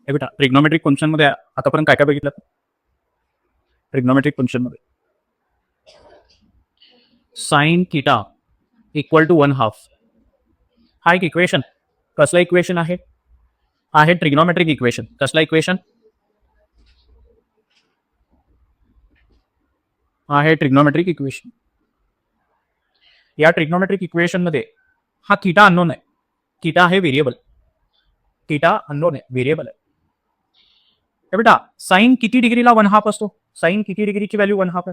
हे बेटा trigonometric function मध्ये आतापर्यंत काय काय बघितलं? ट्रिग्नोमेट्रिक फंक्शन मध्ये साइन थीटा इक्वल टू 1/2 हा एक इक्वेशन. कसलं इक्वेशन आहे? आहे ट्रिग्नोमेट्रिक इक्वेशन. कसला इक्वेशन आहे? Trigonometric equation. या ट्रिग्नोमेट्रिक इक्वेशन मध्ये हा थीटा अननोन आहे. थीटा आहे व्हेरिएबल. थीटा अननोन आहे, व्हेरिएबल आहे. बेटा साइन किती डिग्रीला 1/2 असतो? साइन किती डिग्रीची व्हॅल्यू 1/2 आहे?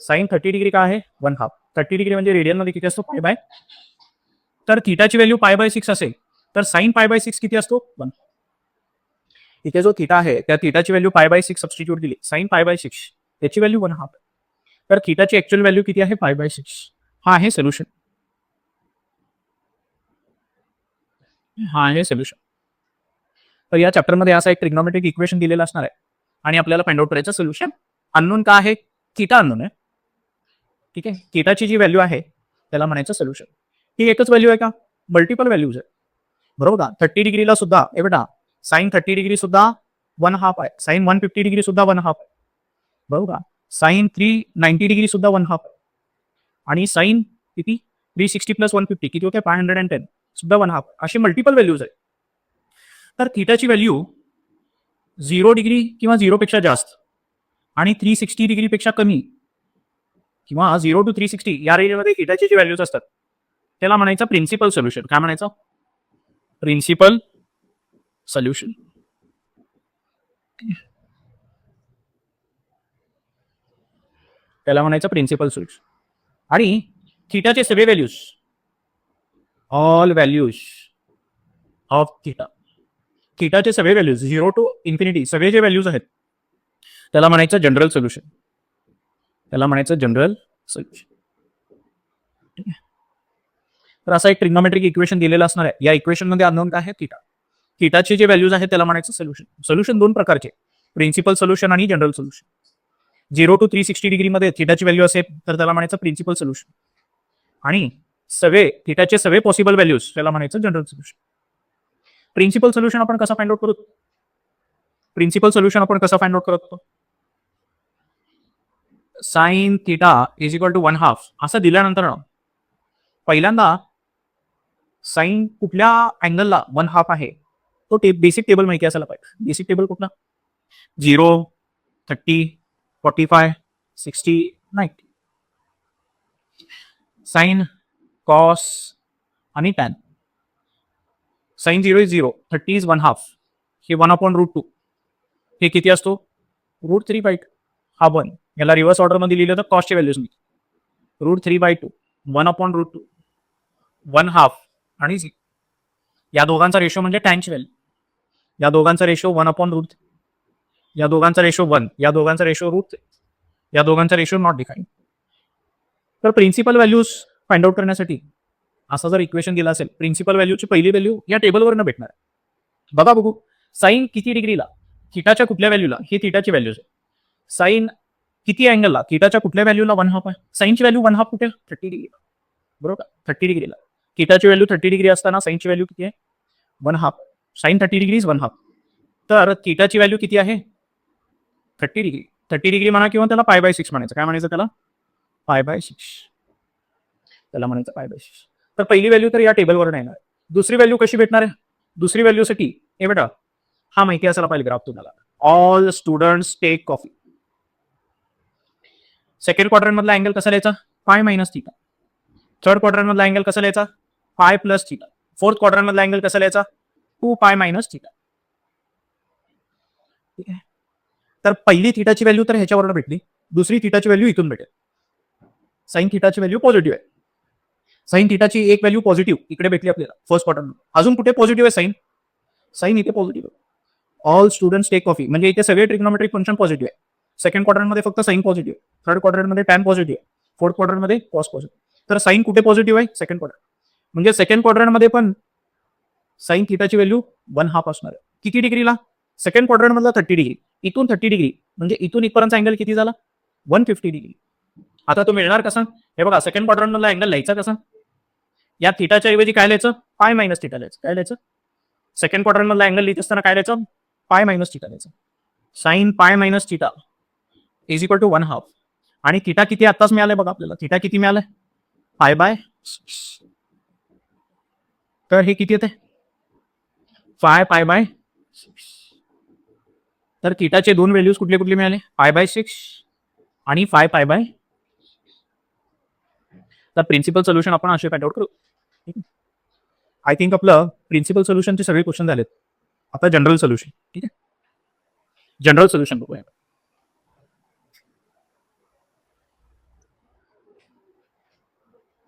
साइन 30 डिग्री काय आहे? 1/2. 30 डिग्री म्हणजे रेडियन मध्ये किती असतो? π/. तर थीटाची व्हॅल्यू π/6 असेल तर साइन π/6 किती असतो? 1. इथे जो थीटा आहे त्या थीटाची व्हॅल्यू π/6 सबस्टिट्यूट दिली. साइन π/6 त्याची व्हॅल्यू 1/2. तर थीटाची ऍक्च्युअल व्हॅल्यू किती आहे? π/6. हा आहे सोल्युशन. हा आहे सोल्युशन. तर या चॅप्टरमध्ये असा एक ट्रिग्नोमेट्रिक इक्वेशन दिलेलं असणार आहे आणि आपल्याला फाइंड आउट करायचं सोल्युशन. अननोन का आहे? थीटा अननोन आहे. ठीक आहे. थीटाची जी व्हॅल्यू आहे त्याला म्हणायचं सोल्युशन. ही एकच व्हॅल्यू आहे का? मल्टिपल व्हॅल्यूज आहे. बरोबर का? 30 डिग्रीला सुद्धा हे बेटा साइन 30 डिग्री सुद्धा 1/2 आहे. साइन 150 डिग्री सुद्धा 1/2 आहे. बरोबर का? साइन 390 डिग्री सुद्धा 1/2 आहे. आणि साइन किती? 360 प्लस 150 किती होते? 510 सुद्धा 1/2. अशी मल्टिपल व्हॅल्यूज आहे. तर थीटाची व्हॅल्यू 0 डिग्री किंवा 0 पेक्षा जास्त आणि 360 डिग्री पेक्षा कमी किंवा 0 to 360 या रेंजमध्ये थीटाची जी व्हॅल्यूज असतात त्याला म्हणायचं प्रिन्सिपल सोल्युशन. काय म्हणायचं? Principal solution. त्याला म्हणायचं प्रिन्सिपल सोल्युशन. आणि थीटाचे सगळे values, all values of theta, थीटाचे सगळे व्हॅल्यूज 0 to इन्फिनिटी सगळे जे व्हॅल्यूज आहेत त्याला म्हणायचं जनरल सोल्युशन. त्याला म्हणायचं जनरल सोल्युशन. तर असा एक ट्रिग्नोमेट्रिक इक्वेशन दिलेलं असणार आहे. या इक्वेशन मध्ये अननोन काय आहे? थीटा. थीटाचे जे व्हॅल्यूज आहेत त्याला म्हणायचं सोल्युशन. सोल्युशन दोन प्रकारचे, प्रिन्सिपल सोल्युशन आणि जनरल सोल्युशन. 0 to 360 डिग्री मध्ये थीटाची व्हॅल्यू असेल तर त्याला म्हणायचं प्रिन्सिपल सोल्युशन आणि सगळे थीटाचे सगळे पॉसिबल व्हॅल्यूज त्याला म्हणायचं जनरल सोल्युशन. प्रिन्सिपल सोल्युशन आपण कसं फाइंड आउट करू? प्रिन्सिपल सोल्युशन आपण कसं फाइंड आउट करत होतो? Sine theta is equal to 1/2 असं दिल्यानंतर पहिल्यांदा साइन कुठल्या अँगलला 1/2 आहे तो बेसिक टेबल माहिती असायला पाहिजे. बेसिक टेबल कुठला? 0, 30, 45, 60, 90. साइन, कॉस आणि टॅन. साइन 0 इज 0, 30 इज 1/2, हे 1/√2. हे किती असतो? √3/2. हा 1. याला रिव्हर्स ऑर्डर मध्ये लिहिलं तर कॉसची व्हॅल्यूज मी √3/2, 1/√2, 1/2 आणि या दोघांचा रेशो म्हणजे टॅनची व्हॅल्यू. या दोघांचा रेशो 1/√3, या दोघांचा रेशो 1, या दोघांचा रेशो √3, या दोघांचा रेशो नॉट डिफाईन. तर प्रिन्सिपल व्हॅल्यूज फाइंड आउट करण्यासाठी असं जर इक्वेशन दिलं असेल, प्रिन्सिपल व्हॅल्यूची पहिली व्हॅल्यू या टेबलवरनं भेटणार आहे. बघा बघू, साइन किती डिग्रीला थीटाच्या कुठल्या व्हॅल्यूला, ही थीटाची व्हॅल्यूज आहे. साइन किती अँगलला थीटाच्या कुठल्या व्हॅल्यूला 1/2 आहे? साइनची व्हॅल्यू 1/2 कुठे? 30 डिग्री. बरोबर, 30 डिग्रीला. थीटाची व्हॅल्यू 30 डिग्री असताना साइनची व्हॅल्यू किती आहे? 1/2. Sine 30 degree is 1/2. तर थीटाची व्हॅल्यू किती आहे? 30 डिग्री. 30 डिग्री म्हणा किंवा त्याला π/6 म्हणायचं. काय म्हणायचं त्याला? π/6. त्याला म्हणायचं π/6. तर पहिली व्हॅल्यू तर या टेबलवर येणार. दुसरी व्हॅल्यू कशी भेटणार आहे? दुसरी व्हॅल्यूसाठी हे बेटा हा माहिती असायला पाहिजे ग्राफ तुम्हाला. All students take coffee. Second quadrant मधला अँगल कसा लिहायचा? π - थीटा. थर्ड क्वाड्रंट मधला अँगल कसा लिहायचा? π + थीटा. फोर्थ क्वाड्रंट मधला अँगल कसा लिहायचा? 2π - थीटा. ठीक आहे. तर पहिली थीटाची व्हॅल्यू तर ह्याच्यावरून भेटली. दुसरी थीटाची व्हॅल्यू इथून भेटेल. साइन थीटाची व्हॅल्यू पॉझिटिव्ह आहे. साइन थीटाची एक व्हॅल्यू पॉझिटिव्ह इकडे भेटली आपल्याला फर्स्ट क्वाड्रंट. अजून कुठे पॉझिटिव्ह आहे साइन? साइन इथे पॉझिटिव्ह आहे. ऑल स्टुडंट्स टेक कॉफी म्हणजे इथे सगळे ट्रिग्नोमेट्रिक फंक्शन पॉझिटिव्ह आहे. सेकंड क्वाड्रंट मध्ये फक्त साइन पॉझिटिव्ह, थर्ड क्वाड्रंट मध्ये टॅन पॉझिटिव्ह, फोर्थ क्वाड्रंट मध्ये कॉस पॉझिटिव्ह. तर साइन कुठे पॉझिटिव्ह आहे? Second quadrant. म्हणजे सेकंड क्वाड्रंट मध्ये पण साइन थीटाची व्हॅल्यू 1/2 असणार आहे. किती डिग्रीला? सेकंड क्वाड्रंट मधला 30 डिग्री. इथून 30 डिग्री म्हणजे इथून इथपर्यंतचा अँगल किती झाला? 150 डिग्री. आता तो मिळणार कसा? हे बघा, सेकंड क्वाड्रंट मधला अँगल लिहायचा कसा? या थीटाच्या ऐवजी काय लिहायचं? π - थीटा लिहायचं. काय लिहायचं? सेकंड क्वाड्रंट मधला अँगल लिहित असताना काय लिहायचं? पाय मायनस थिटा द्यायचं. Sine pi minus theta is equal to 1/2. आणि थिटा किती आत्ताच मिळालंय बघा आपल्याला. थिटा किती मिळालंय? पाय बाय 6. तर हे किती येते? पाय बाय 6. तर थिटाचे दोन व्हॅल्यूज कुठले कुठले मिळाले? पाय बाय 6 आणि पाय बाय. तर प्रिन्सिपल सोल्युशन आपण असे फाइंड आउट करू. आय थिंक आपलं प्रिन्सिपल सोल्युशनचे सगळे क्वेश्चन झालेत. आता जनरल सोल्युशन. ठीक आहे, जनरल सोल्युशन बघूया.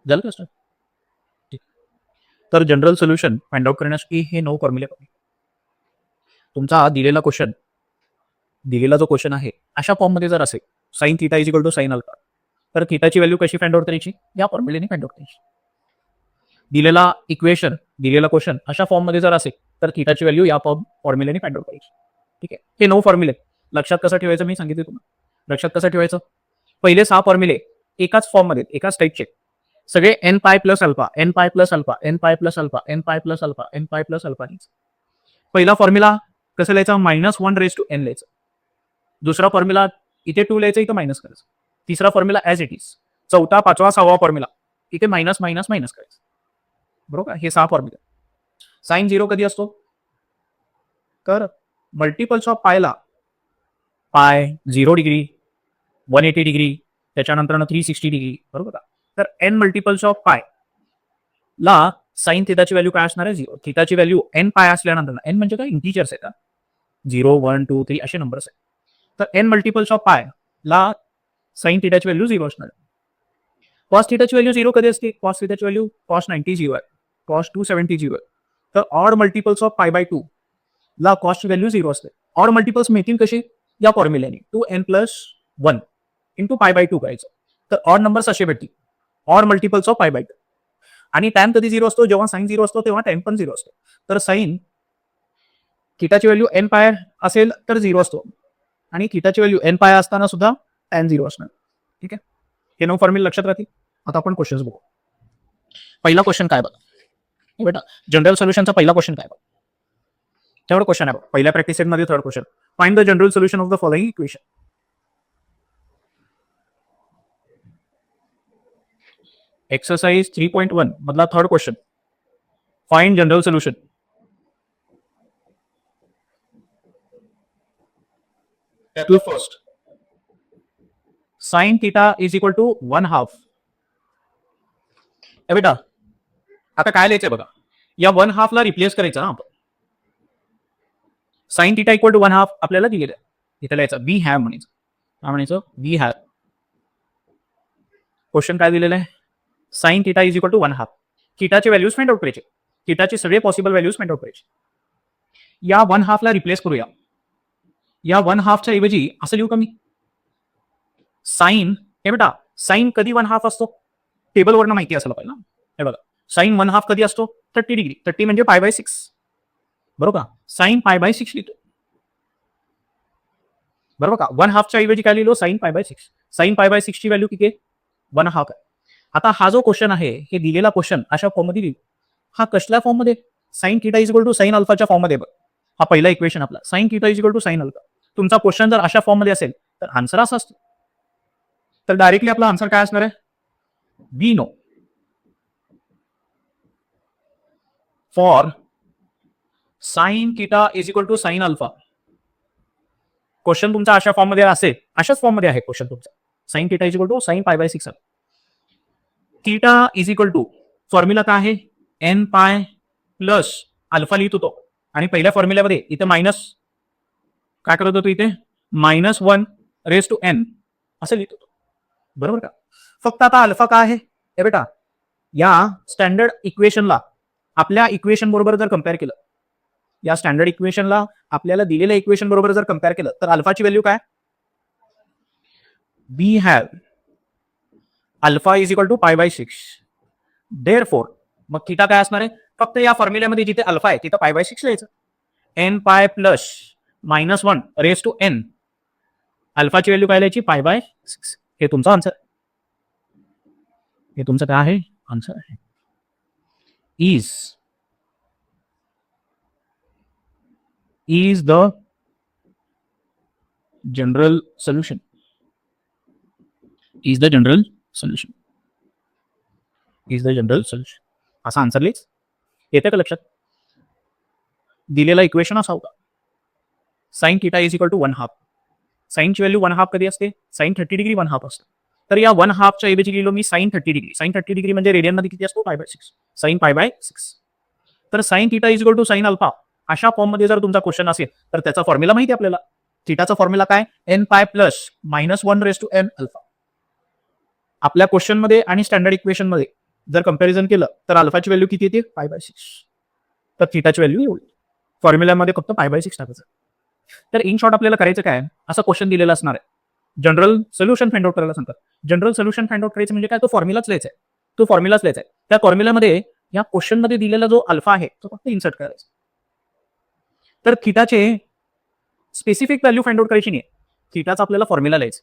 झालं का? तर जनरल सोल्युशन फाइंड आउट करण्यासाठी हे 9 फॉर्म्युले तुमचा दिलेला क्वेश्चन, दिलेला जो क्वेश्चन आहे अशा फॉर्ममध्ये जर असेल, sine theta is equal to sine alpha, तर थिटाची व्हॅल्यू कशी फाइंड आउट करायची? या फॉर्म्युलेने फाइंड आउट करायची. दिलेला इक्वेशन, दिलेला क्वेश्चन अशा फॉर्ममध्ये जर असेल तर थिटाची व्हॅल्यू या फॉर्म्युलेने फाइंड आउट करायची. ठीक आहे, हे 9 फॉर्म्युले लक्षात कसं ठेवायचं मी सांगितले तुम्हाला. लक्षात कसं ठेवायचं? पहिले 6 फॉर्म्युले एकाच फॉर्ममध्ये, एकाच टाईपचे, सगळे N pi plus alpha, N pi plus alpha, N pi plus alpha, N pi plus alpha, N pi plus alpha. पहिला फॉर्म्युला कसं लिहायचा? -1 रेज टू एन लिहायचं. दुसरा फॉर्म्युला इथे 2 लिहायचं, इथं मायनस करायचं. तिसरा फॉर्म्युला ॲज इट इज. चौथा, पाचवा, 6वा फॉर्म्युला इथे मायनस मायनस मायनस करायचं. बरोबर? हे 6 फॉर्म्युले. साइन 0 कधी असतो? तर मल्टिपल्स ऑफ पायला पाय 0 डिग्री, 180 डिग्री, त्याच्यानंतर 360 डिग्री. बरोबर का? तर एन मल्टिपल्स ऑफ पाय ला साइन थिटाची व्हॅल्यू काय असणार आहे? 0. थिटाची व्हॅल्यू एन पाय असल्यानंतर, एन म्हणजे काय? इंटिजर्स आहेत. 0, 1, 2, 3 असे नंबर्स आहेत. तर एन मल्टिपल्स ऑफ पाय ला साइन थिटाची व्हॅल्यू 0 असणार आहे. कॉस थिटाची व्हॅल्यू 0 कधी असते? कॉस थिटाची व्हॅल्यू कॉस 90 0 आहे, कॉस 270 0 आहे. तर odd multiples of pi by 2 ला कॉसची व्हॅल्यू 0 असते. ऑड मल्टिपल्स मिळतील कशी? या फॉर्म्युल्याने 2n+1 इंटू पाय बाय 2 करायचं. तर ऑड नंबर्स असे भेटतील, odd multiples of pi by 2. आणि टॅन कधी 0 असतो? जेव्हा साइन 0 असतो तेव्हा टॅन पण 0 असतो. तर साइन थिटाची व्हॅल्यू एन पाय असेल तर 0 असतो, आणि थिटाची व्हॅल्यू एन पाय असताना सुद्धा टॅन 0 असणार. ठीक आहे, हे 9 फॉर्म्युले लक्षात राहतील. आता आपण क्वेश्चन्स बघू. पहिला क्वेश्चन काय बघा बेटा, जनरल सोल्युशनचा पहिला क्वेश्चन काय बघा. थर्ड क्वेश्चन आहे बघा, पहिल्या प्रॅक्टिस सेटमध्ये third question. Find the general solution of the following equation. Exercise 3.1 मधला third question. Find general solution. First, sine theta is equal to 1/2. बेटा आता काय लिहायचंय बघा, या 1/2 ला रिप्लेस करायचं ना आपण. साइन थीटा इक्वल टू 1/2 आपल्याला दिलेलं आहे. इथे लिहायचं वी हॅव म्हणायचं. काय म्हणायचं? We have. क्वेश्चन काय दिलेलं आहे? Sine theta is equal to 1/2. थीटाचे व्हॅल्यूज फाइंड आउट करायचे. थीटाचे सगळे पॉसिबल व्हॅल्यूज फाइंड आउट करायचे. या 1/2 ला रिप्लेस करूया. या 1/2 च्या ऐवजी असं लिहू का मी? साइन, हे बेटा साइन कधी 1/2 असतो? टेबलवरनं माहिती असायला पाहिजे ना. हे बघा, साइन 1/2 कधी असतो? 30 डिग्री. 30 म्हणजे पाय बाय 6. बरोबर का? साइन पाय बाय 6 लिहितो. बरोबर का? 1/2 च्या ऐवजी काय लिहिलो? Sine pi by 6. Sine pi by 6 ची व्हॅल्यू किती आहे? 1/2 आहे. आता हा जो क्वेश्चन आहे, हे दिलेला क्वेश्चन अशा फॉर्ममध्ये लिहितो. हा कसल्या फॉर्ममध्ये? Sine theta is equal to sine अल्फाच्या फॉर्ममध्ये. हा पहिला इक्वेशन आपला, sine theta is equal to sine alpha. तुमचा क्वेश्चन जर अशा फॉर्ममध्ये असेल तर आन्सर असा असतो. तर डायरेक्टली आपला आन्सर काय असणार आहे? We know for sine theta is equal to sine alpha. Question तुमचा अशा फॉर्ममध्ये असेल, अशाच फॉर्ममध्ये आहे क्वेश्चन तुमचा. Sine theta is equal to sine pi by 6. Theta is equal to formula काय आहे? एन पाय प्लस अल्फा लिहित होतो, आणि पहिल्या फॉर्म्युल्यामध्ये इथे मायनस काय करत होतो? इथे -1 रेज टू एन असं लिहित होतो. बरोबर का? फक्त आता अल्फा काय आहे? हे बेटा या स्टँडर्ड इक्वेशनला आपल्या इक्वेशन बरोबर जर कम्पेअर केलं, या स्टँडर्ड इक्वेशनला आपल्याला दिलेल्या इक्वेशन बरोबर जर कम्पेअर केलं तर अल्फाची व्हॅल्यू काय? We have alpha is equal to pi by 6. Therefore मग थीटा काय असणार आहे? फक्त या फॉर्म्युल्यामध्ये जिथे अल्फा आहे तिथं पाय बाय 6 लिहायचं. N pi plus -1 raise to n. अल्फाची व्हॅल्यू काय लिहायची? पाय बाय 6. हे तुमचा आन्सर. हे तुमचं काय आहे? आन्सर आहे. Is the general solution is the general solution is the general solution असा आन्सर लिहिच. येते का लक्षात? दिलेला इक्वेशन असा होता sine theta is equal to 1/2. साइनची व्हॅल्यू 1/2 कधी असते? साइन 30 डिग्री 1/2 असते. तर या 1/2च्या ऐवजी लिहिलो मी साइन 30 डिग्री. साइन 30 डिग्री म्हणजे रेडियन मध्ये किती असतो? π/6. साइन π/6. तर sine theta is equal to sine alpha अशा फॉर्म मध्ये जर तुमचा क्वेश्चन असेल तर त्याचा फॉर्म्युला माहिती आपल्याला. थिटाचा फॉर्म्युला काय? n π plus -1/n alpha. आपल्या क्वेश्चन मध्ये आणि स्टँडर्ड इक्वेशन मध्ये जर कंपॅरिझन केलं तर अल्फाची व्हॅल्यू किती येते? π/6. तर थिटाची व्हॅल्यू एवढी. फॉर्म्युल्यामध्ये फक्त π/6 टाकायचं. तर इन शॉर्ट आपल्याला करायचं काय? असा क्वेश्चन दिलेला असणार आहे. जनरल सोल्युशन फाइंड आउट करायला सांगतात. जनरल सोल्युशन फाइंड आउट करायचं म्हणजे काय? तो फॉर्म्युलाच लिहायचा आहे. तो फॉर्म्युलाच लिहायचा आहे. त्या फॉर्म्युल्यामध्ये या क्वेश्चन मध्ये दिलेला जो अल्फा आहे तो फक्त इन्सर्ट करायचा. तर थिटाचे स्पेसिफिक व्हॅल्यू फाइंड आउट करायची नाही. थिटाचा आपल्याला फॉर्म्युला लिहायचा.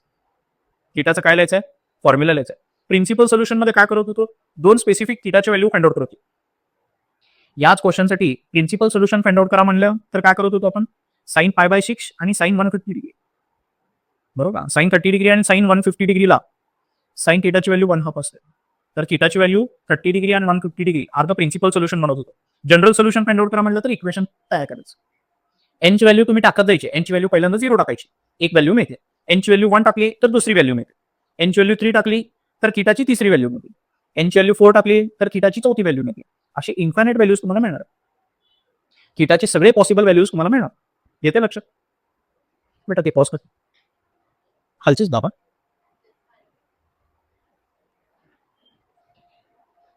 थिटाचं काय लिहायचं आहे? फॉर्म्युला लिहायचा आहे. प्रिन्सिपल सोल्युशन मध्ये काय करत होतो? दोन स्पेसिफिक थिटाचे व्हॅल्यू फाइंड आउट करत होतो. याच क्वेश्चनसाठी प्रिन्सिपल सोल्युशन फाइंड आउट करा म्हणलं तर काय करत होतो आपण? साइन π/6 आणि साइन 150 डिग्री. बरोबर. साइन 30 डिग्री आणि साइन 150 डिग्रीला साइन थिटाची व्हॅल्यू 1/2 असते. तर थिटाची व्हॅल्यू 30 डिग्री आणि 150 degree are the principal solution म्हणत होतो. जनरल सोल्युशन फाइंड आउट करा म्हणलं तर इक्वेशन तयार करायचं. एनची व्हॅल्यू तुम्ही टाकत जायची. एनची व्हॅल्यू पहिल्यांदा 0 टाकायची. एक व्हॅल्यू मिळते. एनची व्हॅल्यू 1 टाकली तर दुसरी व्हॅल्यू मिळते. एनची व्हॅल्यू 3 टाकली तर थिटाची तिसरी व्हॅल्यू मिळते. एनची व्हॅल्यू 4 टाकली तर थिटाची चौथी व्हॅल्यू मिळते. असे इन्फायनाइट व्हॅल्यूज तुम्हाला मिळणार. थिटाचे सगळे पॉसिबल व्हॅल्यूज तुम्हाला मिळणार. येते लक्षात? बेटा ते पॉज कर. खालचीच दाबा.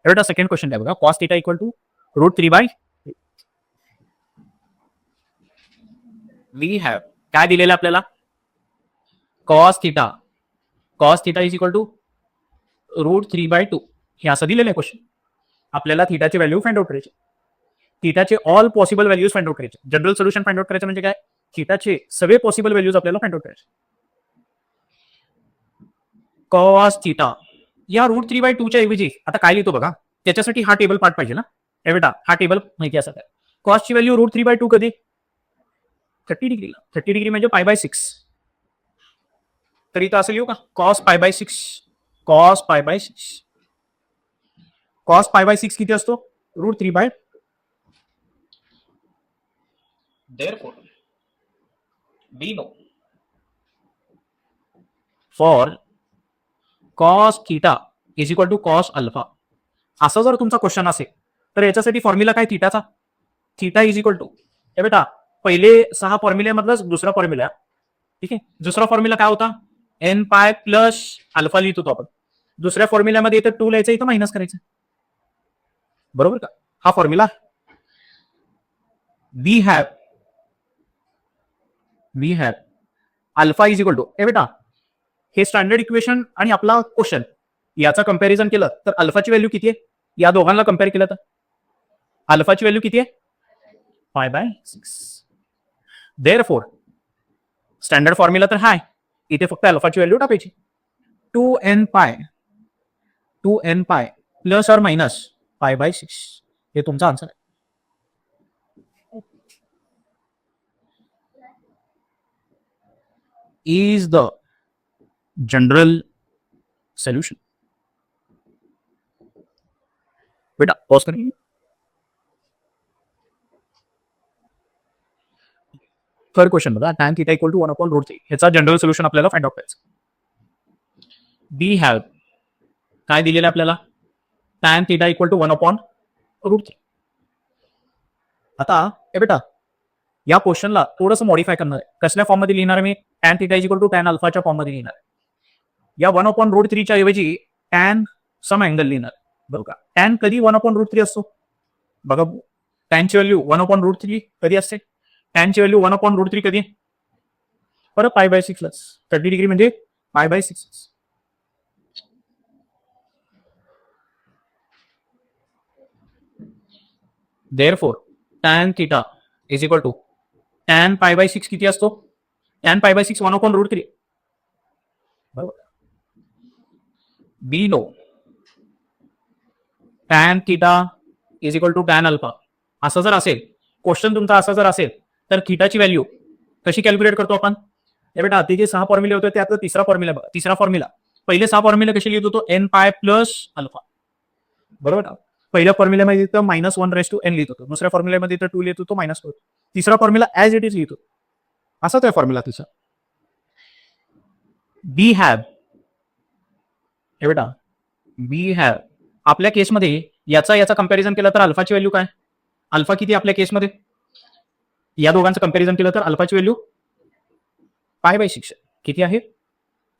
बेटा सेकंड क्वेश्चन आहे बघा. Cos theta equal to √3/. We have काय दिलेलं आपल्याला? Cos theta. Cos theta is equal to √3/2 हे असं दिलेलं आहे क्वेश्चन. आपल्याला थिटाची व्हॅल्यू फाइंड आउट करायची. थिटाचे all possible values find out करायचे. जनरल सोल्युशन फाइंड आउट करायचं म्हणजे काय? थिटाचे सगळे पॉसिबल व्हॅल्यूज आपल्याला फाइंड आउट करायचे. कॉस थिटा या √3/2च्या ऐवजी आता काय लिहितो बघा. त्याच्यासाठी हा टेबल पार्ट पाहिजे ना. हे बेटा हा टेबल माहिती असं काय? कॉसची व्हॅल्यू √3/2 कधी? 30 डिग्री. 30 डिग्री म्हणजे π/6. तर इथं असं लिहू का? कॉस π/6. कॉस π/6. कॉस π/6 किती असतो? √3/2. Therefore, we know for cos theta is equal to cos alpha. असा जर तुमचा क्वेश्चन असेल तर याच्यासाठी फॉर्म्युला काय थिटाचा? थिटा इज इक्वल टू हे बेटा पहिले 6 फॉर्म्युल्यामधलाच दुसरा फॉर्म्युला. ठीक आहे. दुसरा फॉर्म्युला काय होता? n π प्लस अल्फा लिहित होतो आपण. दुसऱ्या फॉर्म्युल्यामध्ये इथं 2 लिहायचं, इथं मायनस करायचं. बरोबर का? हा formula we have alpha is equal to हे बेटा हे स्टँडर्ड इक्वेशन आणि आपला क्वेश्चन याचा कंपॅरिझन केलं तर अल्फाची व्हॅल्यू किती आहे? या दोघांना कंपेअर केलं तर अल्फाची व्हॅल्यू किती आहे? π/6. देअरफॉर स्टँडर्ड फॉर्म्युला तर हाय. इथे फक्त अल्फाची व्हॅल्यू टाकायची. 2n π प्लस और मायनस π/6 हे तुमचा आन्सर आहे. is the general solution. बेटा पॉज करेंगे. थर्ड क्वेश्चन बघा. tan θ इक्वल टू 1/√3 ह्याचा जनरल सोल्युशन आपल्याला फाइंड आउट करायचं. वी हॅव काय दिलेलं आपल्याला? tan θ equal to 1/√3. आता हे बेटा या क्वेश्चनला थोडंसं मॉडिफाय करणार आहे. कसल्या फॉर्म मध्ये लिहिणार मी? tan θ इक्वल टू tan अल्फाच्या फॉर्म मध्ये लिहिणार. या 1/√3 च्या ऐवजी tan सम अँगल लिहिणार. बघा tan कधी 1/√3 असतो? बघा tan ची व्हॅल्यू 1/√3 कधी असते? tan ची व्हॅल्यू 1/√3 कधी? परत π/6 30 डिग्री म्हणजे π/6. Therefore tan θ is equal to tan π/6 किती असतो? tan π/6 1/√3. बरोबर. We know tan θ is equal to tan alpha. असं जर असेल क्वेश्चन तुमचा असा जर असेल तर थिटाची व्हॅल्यू कशी कॅल्क्युलेट करतो आपण? हे बेटा ते जे 6 फॉर्म्युले होते त्यातला तिसरा फॉर्म्युला पहिले 6 फॉर्म्युले कसे लिहित होतो एन पाय प्लस अल्फा, बरोबर ना. पहिल्या फॉर्म्युल्यामध्ये तर -1/n लिहित होतो, दुसऱ्या फॉर्म्युल्यामध्ये तर 2 लिहित होतो -2, तिसरा फॉर्म्युला ऍज इट इज लिहितो. असाच आहे फॉर्म्युला तिचा. बी हॅव, हे बेटा बी हॅव आपल्या केसमध्ये याचा कंपॅरिझन केलं तर अल्फाची व्हॅल्यू काय, अल्फा किती आपल्या केसमध्ये, या दोघांचं कंपॅरिझन केलं तर अल्फाची व्हॅल्यू π/6 किती आहे,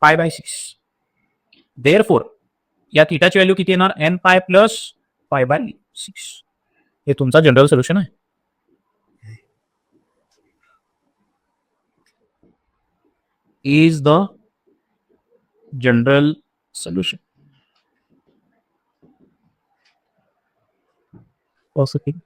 π/6. देअरफोर या थीटाची व्हॅल्यू किती येणार, n पाय प्लस π/6. हे तुमचा जनरल सोल्युशन आहे. Is the general solution. Possible